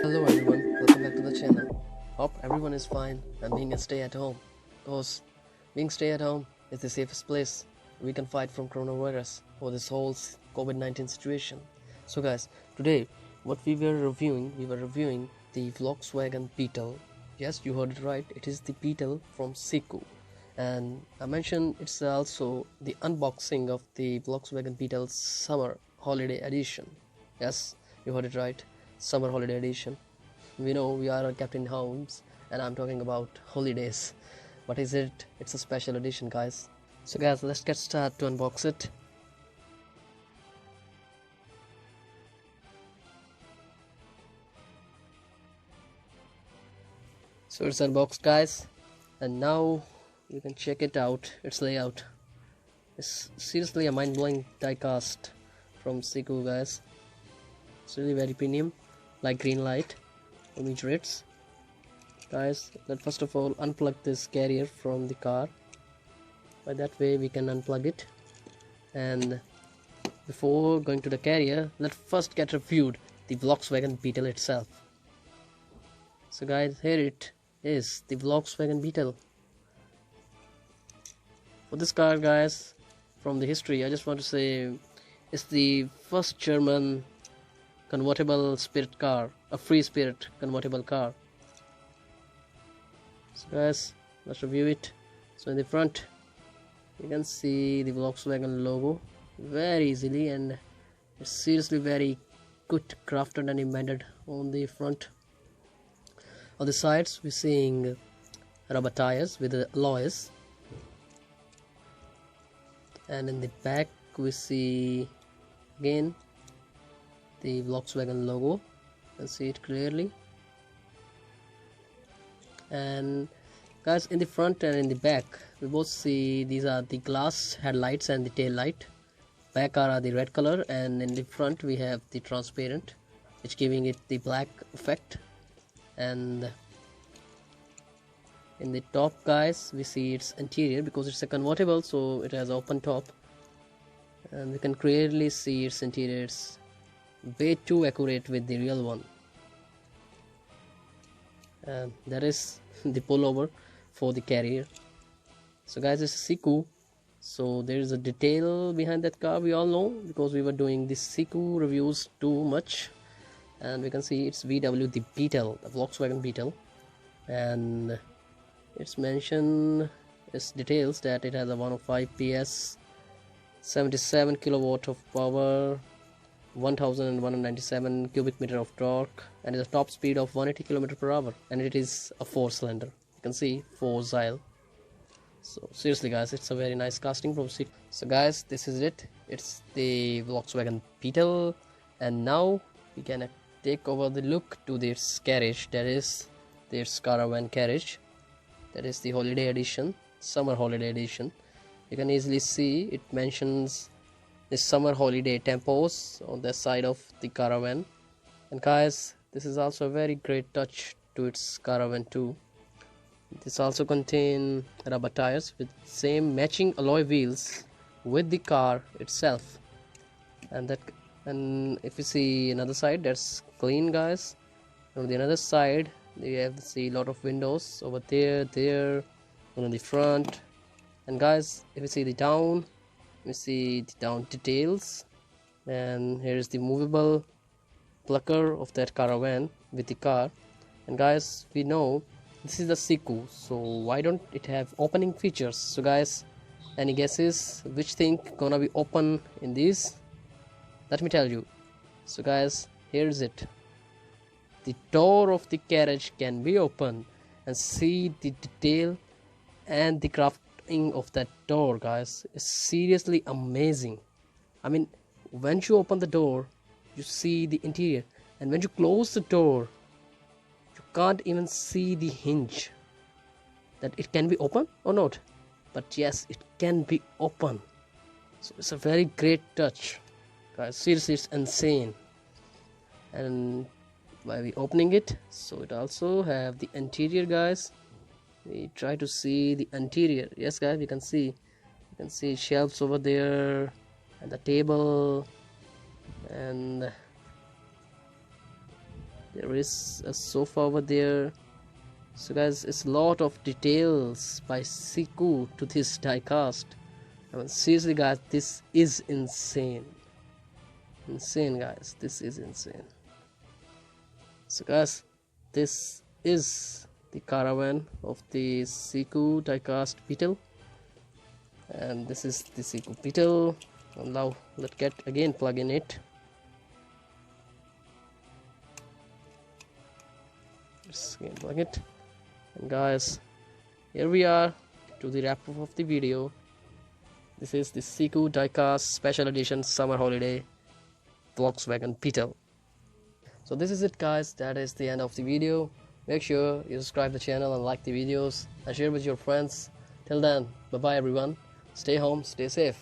Hello everyone, welcome back to the channel. Hope everyone is fine and being a stay at home. Because being stay at home is the safest place we can fight from coronavirus or this whole COVID-19 situation. So guys, today what we were reviewing the Volkswagen Beetle. Yes, you heard it right, it is the Beetle from Siku. And I mentioned it's also the unboxing of the Volkswagen Beetle Summer Holiday Edition. Yes, you heard it right, Summer Holiday Edition. We know we are kept in homes and I'm talking about holidays. What is it? It's a special edition, guys. So guys, let's get started to unbox it. So it's unboxed, guys, and now you can check it out, its layout. It's seriously a mind-blowing diecast from Siku, guys. It's really very premium, like green light image rates. Guys, let's first of all unplug this carrier from the car. By that way we can unplug it, and before going to the carrier, let's first get reviewed the Volkswagen Beetle itself. So guys, here it is, the Volkswagen Beetle. For this car, guys, from the history, I just want to say it's the first German convertible spirit car, a free spirit convertible car. So guys, let's review it. So in the front you can see the Volkswagen logo very easily, and it's seriously very good crafted and embedded on the front. On the sides we're seeing rubber tires with the alloys, and in the back we see again the Volkswagen logo. You can see it clearly. And guys, in the front and in the back we both see these are the glass headlights and the tail light. Back are the red color, and in the front we have the transparent, which giving it the black effect. And in the top, guys, we see its interior, because it's a convertible so it has open top, and we can clearly see its interior. It's way too accurate with the real one. And that is the pullover for the carrier. So guys, it's Siku, so there is a detail behind that car, we all know, because we were doing the Siku reviews too much. And we can see it's VW, the Beetle, the Volkswagen Beetle, and it's mentioned, its details, that it has a 105 PS, 77 kilowatt of power, 1197 cubic meter of torque, and is a top speed of 180 km per hour, and it is a 4-cylinder. You can see 4 xyl. So seriously guys, it's a very nice casting from Siku. So guys, this is it, it's the Volkswagen Beetle. And now we can take over the look to this carriage, that is this caravan carriage, that is the holiday edition, summer holiday edition. You can easily see it mentions the summer holiday tempos on the side of the caravan. And guys, this is also a very great touch to its caravan too. This also contain rubber tires with same matching alloy wheels with the car itself. And if you see another side, that's clean, guys. On the another side you have to see a lot of windows over there, and on the front. And guys, if you see the down, you see the down details, and here is the movable plucker of that caravan with the car. And guys, we know this is the Siku, so why don't it have opening features? So guys, any guesses which thing gonna be open in this? Let me tell you. So guys, here is it. The door of the carriage can be open, and see the detail and the crafting of that door, guys. It's seriously amazing. I mean, when you open the door, you see the interior, and when you close the door, you can't even see the hinge, that it can be open or not. But yes, it can be open. So it's a very great touch, guys. Seriously, it's insane. And by we opening it, so it also have the interior, guys. We try to see the interior. Yes guys, you can see shelves over there, and the table, and There is a sofa over there. So guys, it's a lot of details by Siku to this diecast. I mean, seriously guys, this is insane. Insane guys, this is insane. So guys, this is the caravan of the Siku diecast Beetle. And this is the Siku Beetle. And now let's get again plug in it. Just again plug it. And guys, here we are to the wrap up of the video. This is the Siku diecast special edition summer holiday Volkswagen Beetle. So this is it guys, that is the end of the video. Make sure you subscribe the channel and like the videos and share with your friends. Till then, bye bye everyone. Stay home, stay safe.